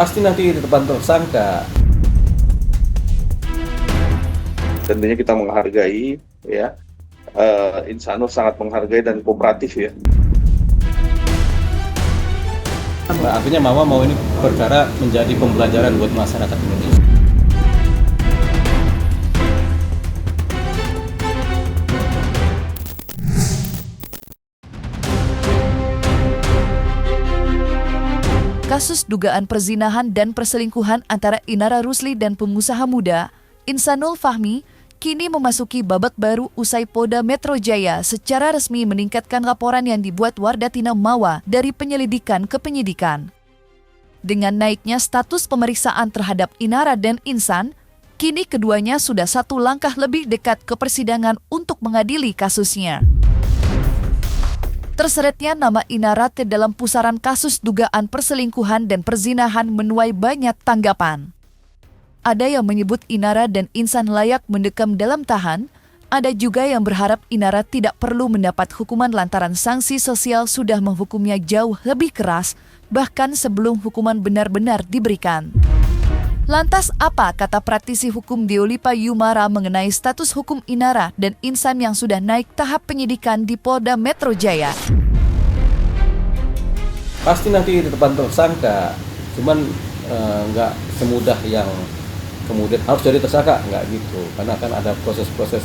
pasti nanti ditetapkan tersangka. Tentunya kita menghargai, ya, Insanul sangat menghargai dan kooperatif, ya. Nah, artinya Mama mau ini perkara menjadi pembelajaran buat masyarakat Indonesia. Kasus dugaan perzinahan dan perselingkuhan antara Inara Rusli dan pengusaha muda Insanul Fahmi kini memasuki babak baru usai Polda Metro Jaya secara resmi meningkatkan laporan yang dibuat Wardatina Mawa dari penyelidikan ke penyidikan. Dengan naiknya status pemeriksaan terhadap Inara dan Insan, kini keduanya sudah satu langkah lebih dekat ke persidangan untuk mengadili kasusnya. Terseretnya nama Inara ke dalam pusaran kasus dugaan perselingkuhan dan perzinahan menuai banyak tanggapan. Ada yang menyebut Inara dan Insan layak mendekam dalam tahan, ada juga yang berharap Inara tidak perlu mendapat hukuman lantaran sanksi sosial sudah menghukumnya jauh lebih keras, bahkan sebelum hukuman benar-benar diberikan. Lantas apa kata praktisi hukum Deolipa Yumara mengenai status hukum Inara dan Insan yang sudah naik tahap penyidikan di Polda Metro Jaya? Pasti nanti ditetapkan tersangka, cuman nggak semudah yang kemudian harus jadi tersangka, nggak gitu. Karena kan ada proses-proses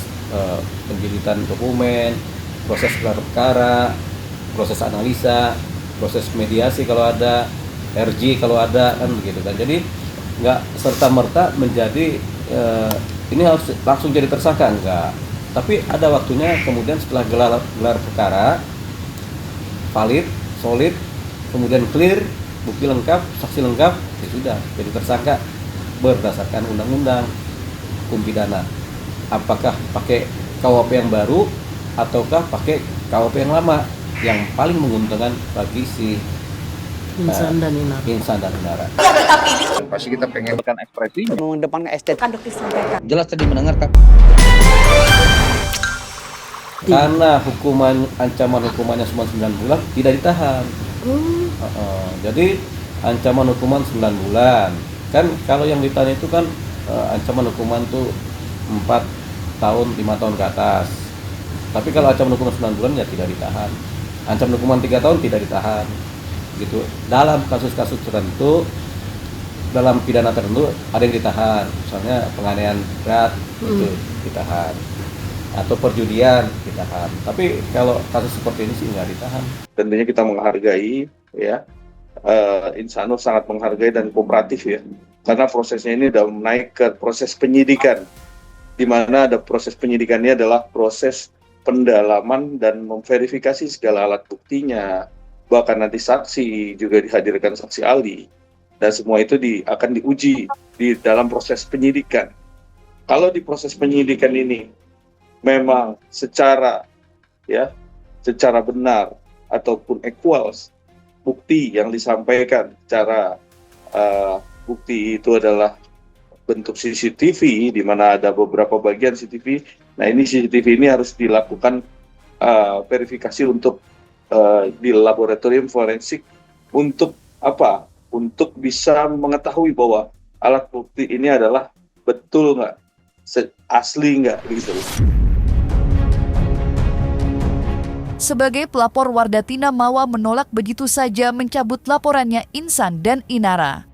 penjelitan dokumen, proses gelar perkara, proses analisa, proses mediasi kalau ada, RG kalau ada, kan begitu kan. Jadi nggak serta-merta menjadi ini harus langsung jadi tersangka, enggak. Tapi ada waktunya kemudian setelah gelar perkara valid, solid, kemudian clear, bukti lengkap, saksi lengkap, ya sudah jadi tersangka berdasarkan undang-undang hukum pidana. Apakah pakai KUHP yang baru ataukah pakai KUHP yang lama, yang paling menguntungkan bagi si Insan dan Inara. Insan dan Inara. Pasti kita pengen kan ekspresinya. Mengedepankan estetika. Kan disampaikan. Jelas tadi mendengarkan. Karena ancaman hukumannya cuma 9 bulan, tidak ditahan. Jadi ancaman hukuman 9 bulan. Kan kalau yang ditahan itu kan ancaman hukuman tuh 4 tahun, 5 tahun ke atas. Tapi kalau ancaman hukuman 9 bulan ya tidak ditahan. Ancaman hukuman 3 tahun tidak ditahan. Gitu. Dalam kasus-kasus tertentu, dalam pidana tertentu ada yang ditahan, misalnya penganiayaan berat itu ditahan, atau perjudian ditahan. Tapi kalau kasus seperti ini sih nggak ditahan. Tentunya kita menghargai, ya, Insanul sangat menghargai dan kooperatif, ya, karena prosesnya ini sudah naik ke proses penyidikan, di mana ada proses penyidikannya adalah proses pendalaman dan memverifikasi segala alat buktinya. Bahkan nanti saksi juga dihadirkan saksi ahli, dan semua itu akan diuji di dalam proses penyidikan. Kalau di proses penyidikan ini memang secara benar ataupun equals bukti yang disampaikan, secara bukti itu adalah bentuk CCTV, di mana ada beberapa bagian CCTV. Nah, ini CCTV ini harus dilakukan verifikasi untuk di laboratorium forensik untuk apa? Untuk bisa mengetahui bahwa alat bukti ini adalah betul nggak, asli nggak, gitu. Sebagai pelapor, Wardatina Mawa menolak begitu saja mencabut laporannya Insan dan Inara.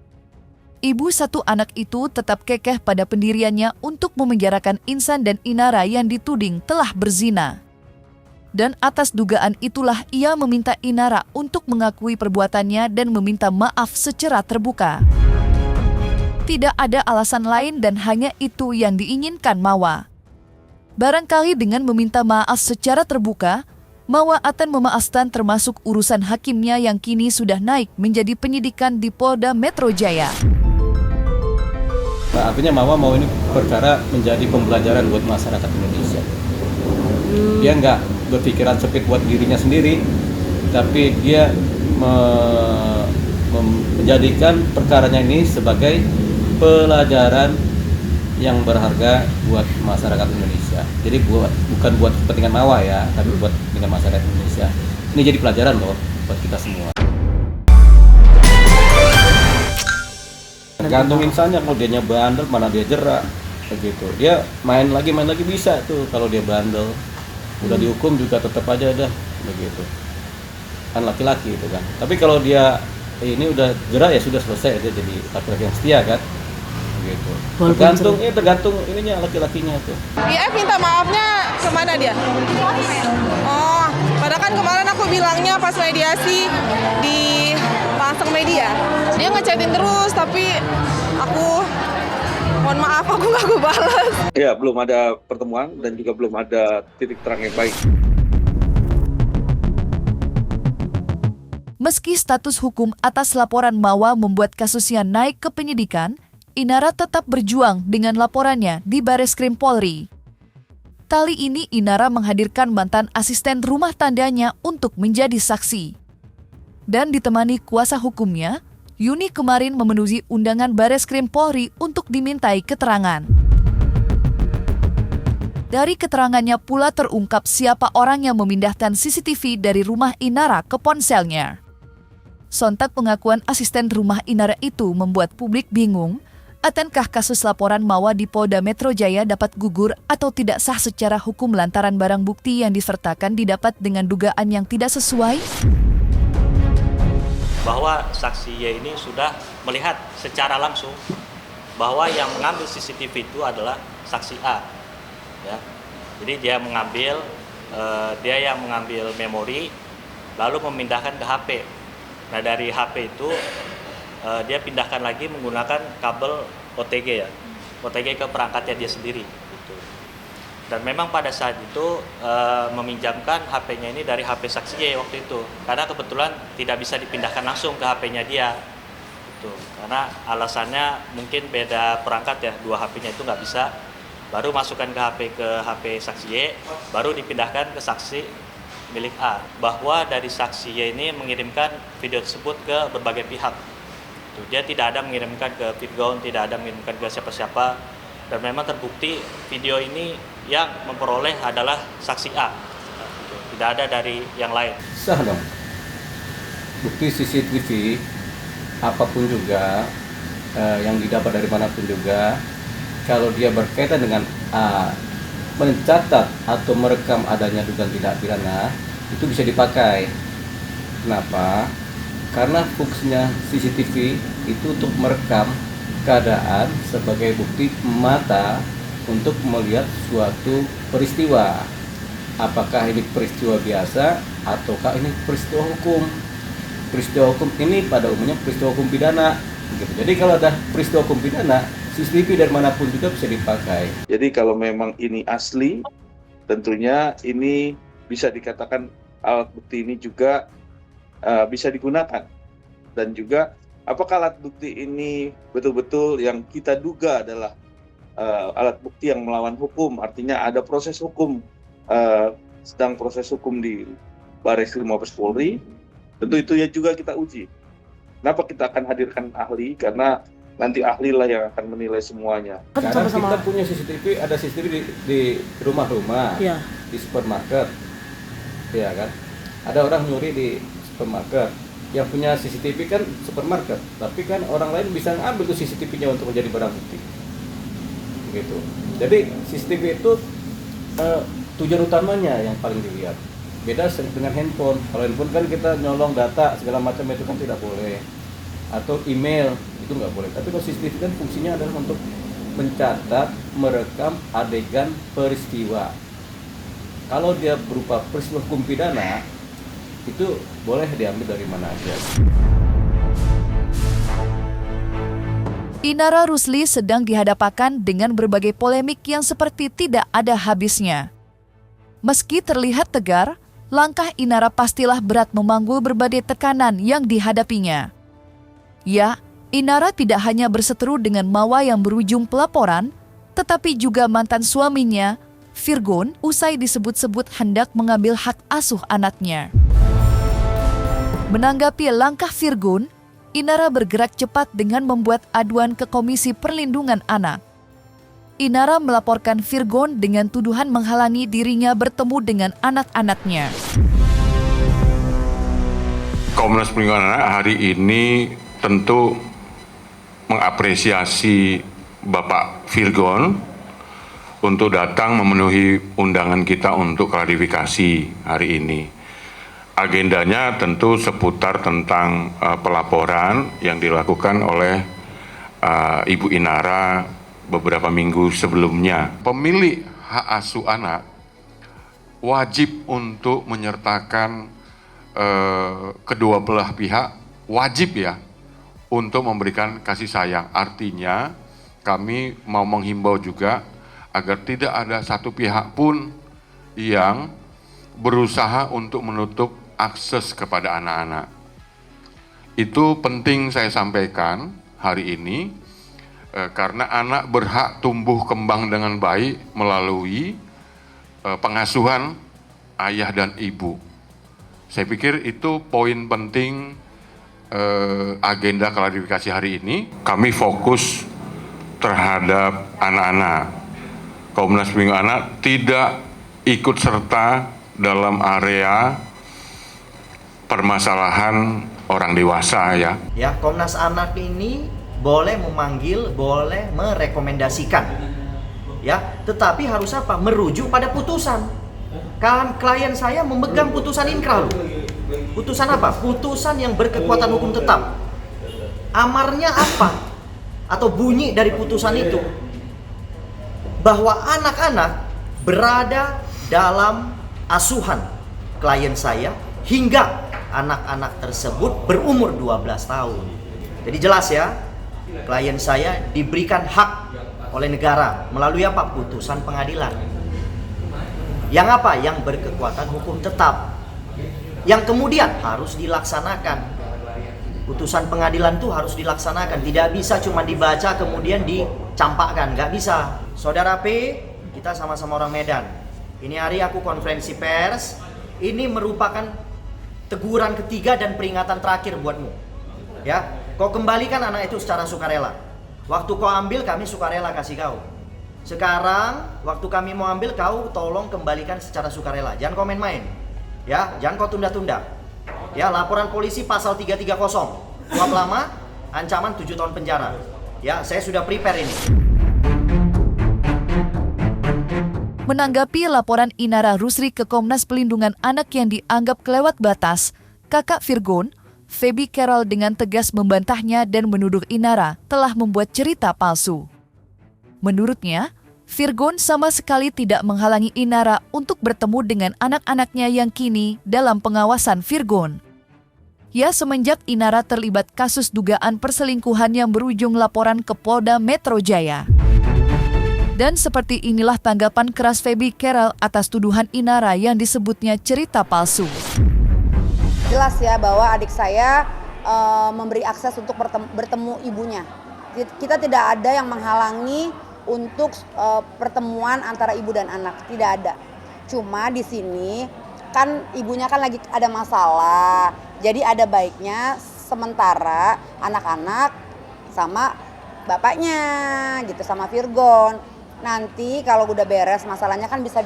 Ibu satu anak itu tetap kekeh pada pendiriannya untuk memenjarakan Insan dan Inara yang dituding telah berzina. Dan atas dugaan itulah ia meminta Inara untuk mengakui perbuatannya dan meminta maaf secara terbuka. Tidak ada alasan lain dan hanya itu yang diinginkan Mawa. Barangkali dengan meminta maaf secara terbuka, Mawa akan memaafkan termasuk urusan hakimnya yang kini sudah naik menjadi penyidikan di Polda Metro Jaya. Nah, artinya Mawa mau ini perkara menjadi pembelajaran buat masyarakat Indonesia. Dia nggak berpikiran sempit buat dirinya sendiri, tapi dia menjadikan perkaranya ini sebagai pelajaran yang berharga buat masyarakat Indonesia. Jadi bukan buat kepentingan Mawa ya, tapi buat kepentingan masyarakat Indonesia. Ini jadi pelajaran loh buat kita semua. tergantung insannya. Kalau dianya bandel, mana dia jerak begitu. Dia main lagi bisa tuh kalau dia bandel. Udah dihukum juga tetap aja dah begitu. Kan laki-laki itu kan. Tapi kalau dia ini udah jerak ya sudah selesai, dia jadi laki-laki yang setia kan. Gitu. Tergantung ininya laki-lakinya tuh. IF minta maafnya kemana dia? Oh, padahal kan kemarin aku bilangnya pas mediasi di pasang media. Dia ngechatin terus, tapi aku mohon maaf aku nggak balas. Ya, belum ada pertemuan dan juga belum ada titik terang yang baik. Meski status hukum atas laporan Mawa membuat kasusnya naik ke penyidikan, Inara tetap berjuang dengan laporannya di Bareskrim Polri. Kali ini Inara menghadirkan mantan asisten rumah tangganya untuk menjadi saksi. Dan ditemani kuasa hukumnya, Yuni kemarin memenuhi undangan Bareskrim Polri untuk dimintai keterangan. Dari keterangannya pula terungkap siapa orang yang memindahkan CCTV dari rumah Inara ke ponselnya. Sontak pengakuan asisten rumah Inara itu membuat publik bingung. Akankah kasus laporan Mawa di Polda Metro Jaya dapat gugur atau tidak sah secara hukum lantaran barang bukti yang disertakan didapat dengan dugaan yang tidak sesuai? Bahwa saksi Y ini sudah melihat secara langsung bahwa yang mengambil CCTV itu adalah saksi A. Ya. Jadi dia yang mengambil memori lalu memindahkan ke HP. Nah dari HP itu dia pindahkan lagi menggunakan kabel OTG ya, OTG ke perangkatnya dia sendiri. Gitu. Dan memang pada saat itu meminjamkan HP-nya ini dari HP saksi Y waktu itu, karena kebetulan tidak bisa dipindahkan langsung ke HP-nya dia. Gitu. Karena alasannya mungkin beda perangkat ya, dua HP-nya itu nggak bisa. Baru masukkan ke HP saksi Y, baru dipindahkan ke saksi milik A. Bahwa dari saksi Y ini mengirimkan video tersebut ke berbagai pihak. Dia tidak ada mengirimkan ke Firgon, tidak ada mengirimkan ke siapa-siapa, dan memang terbukti video ini yang memperoleh adalah saksi A, tidak ada dari yang lain. Sah dong. Bukti CCTV apapun juga yang didapat dari manapun juga, kalau dia berkaitan dengan A, mencatat atau merekam adanya dugaan tindak pidana, itu bisa dipakai. Kenapa? Karena fungsinya CCTV itu untuk merekam keadaan sebagai bukti mata untuk melihat suatu peristiwa. Apakah ini peristiwa biasa ataukah ini peristiwa hukum? Peristiwa hukum ini pada umumnya peristiwa hukum pidana. Gitu. Jadi kalau ada peristiwa hukum pidana, CCTV dari manapun juga bisa dipakai. Jadi kalau memang ini asli, tentunya ini bisa dikatakan alat bukti ini juga bisa digunakan. Dan juga apakah alat bukti ini betul-betul yang kita duga adalah alat bukti yang melawan hukum, artinya ada proses hukum, sedang proses hukum di Bareskrim Mabes Polri, tentu itu ya juga kita uji. Kenapa kita akan hadirkan ahli? Karena nanti ahli lah yang akan menilai semuanya. Karena kita punya CCTV, ada CCTV di rumah-rumah, ya, di supermarket, ya kan? Ada orang nyuri di supermarket, yang punya CCTV kan supermarket, tapi kan orang lain bisa ngambil tuh CCTV-nya untuk menjadi barang bukti, gitu. Jadi CCTV itu tujuan utamanya yang paling dilihat. Beda dengan handphone. Kalau handphone kan kita nyolong data segala macam itu kan tidak boleh, atau email itu nggak boleh. Tapi kalau CCTV kan fungsinya adalah untuk mencatat, merekam adegan peristiwa. Kalau dia berupa peristiwa hukum pidana, itu boleh diambil dari mana aja. Inara Rusli sedang dihadapkan dengan berbagai polemik yang seperti tidak ada habisnya. Meski terlihat tegar, langkah Inara pastilah berat memanggul berbagai tekanan yang dihadapinya. Ya, Inara tidak hanya berseteru dengan Mawa yang berujung pelaporan, tetapi juga mantan suaminya, Firgon, usai disebut-sebut hendak mengambil hak asuh anaknya. Menanggapi langkah Firgon, Inara bergerak cepat dengan membuat aduan ke Komisi Perlindungan Anak. Inara melaporkan Firgon dengan tuduhan menghalangi dirinya bertemu dengan anak-anaknya. Komnas Perlindungan Anak hari ini tentu mengapresiasi Bapak Virgon untuk datang memenuhi undangan kita untuk klarifikasi hari ini. Agendanya tentu seputar tentang pelaporan yang dilakukan oleh Ibu Inara beberapa minggu sebelumnya. Pemilik hak asuh anak wajib untuk menyertakan kedua belah pihak, wajib ya, untuk memberikan kasih sayang. Artinya kami mau menghimbau juga agar tidak ada satu pihak pun yang berusaha untuk menutup akses kepada anak-anak. Itu penting saya sampaikan hari ini, karena anak berhak tumbuh kembang dengan baik melalui pengasuhan ayah dan ibu. Saya pikir itu poin penting agenda klarifikasi hari ini. Kami fokus terhadap anak-anak. Komnas Perlindungan Anak tidak ikut serta dalam area permasalahan orang dewasa ya. Ya, Komnas Anak ini boleh memanggil, boleh merekomendasikan. Ya, tetapi harus apa? Merujuk pada putusan. Kan klien saya memegang putusan inkrah. Putusan apa? Putusan yang berkekuatan hukum tetap. Amarnya apa? Atau bunyi dari putusan itu? Bahwa anak-anak berada dalam asuhan klien saya hingga anak-anak tersebut berumur 12 tahun. Jadi jelas ya, klien saya diberikan hak oleh negara melalui apa? Putusan pengadilan. Yang apa? Yang berkekuatan hukum tetap. Yang kemudian harus dilaksanakan. Putusan pengadilan itu harus dilaksanakan. Tidak bisa cuma dibaca kemudian dicampakkan. Nggak bisa. Saudara P, kita sama-sama orang Medan. Ini hari aku konferensi pers. Ini merupakan teguran ketiga dan peringatan terakhir buatmu. Ya, kau kembalikan anak itu secara sukarela. Waktu kau ambil, kami sukarela kasih kau. Sekarang, waktu kami mau ambil, kau tolong kembalikan secara sukarela. Jangan kau main-main. Ya, jangan kau tunda-tunda. Ya, laporan polisi pasal 330. Suap lama, ancaman 7 tahun penjara. Ya, saya sudah prepare ini. Menanggapi laporan Inara Rusri ke Komnas Pelindungan Anak yang dianggap kelewat batas, kakak Virgon, Feby Carol dengan tegas membantahnya dan menuduh Inara telah membuat cerita palsu. Menurutnya, Virgon sama sekali tidak menghalangi Inara untuk bertemu dengan anak-anaknya yang kini dalam pengawasan Virgon. Ya, semenjak Inara terlibat kasus dugaan perselingkuhan yang berujung laporan ke Polda Metro Jaya. Dan seperti inilah tanggapan keras Feby Carol atas tuduhan Inara yang disebutnya cerita palsu. Jelas ya bahwa adik saya memberi akses untuk bertemu ibunya. Kita tidak ada yang menghalangi untuk pertemuan antara ibu dan anak, tidak ada. Cuma di sini kan ibunya kan lagi ada masalah, jadi ada baiknya sementara anak-anak sama bapaknya gitu, sama Virgon. Nanti kalau udah beres masalahnya kan bisa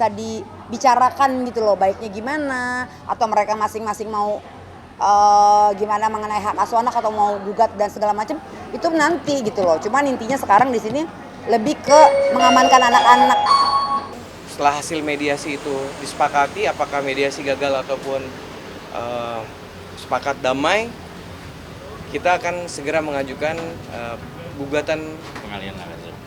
dibicarakan gitu loh, baiknya gimana, atau mereka masing-masing mau gimana mengenai hak asuh anak atau mau gugat dan segala macam, itu nanti gitu loh. Cuman intinya sekarang di sini lebih ke mengamankan anak-anak. Setelah hasil mediasi itu disepakati, apakah mediasi gagal ataupun sepakat damai, kita akan segera mengajukan gugatan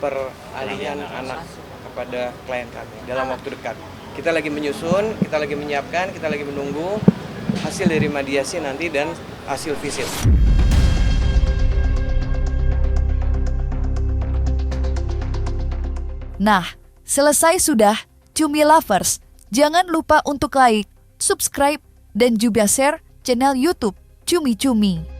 peralihan anak kepada klien kami dalam waktu dekat. Kita lagi menyusun, kita lagi menyiapkan, kita lagi menunggu hasil dari mediasi nanti dan hasil visit. Nah, selesai sudah, Cumi Lovers. Jangan lupa untuk like, subscribe, dan juga share channel YouTube Cumi Cumi.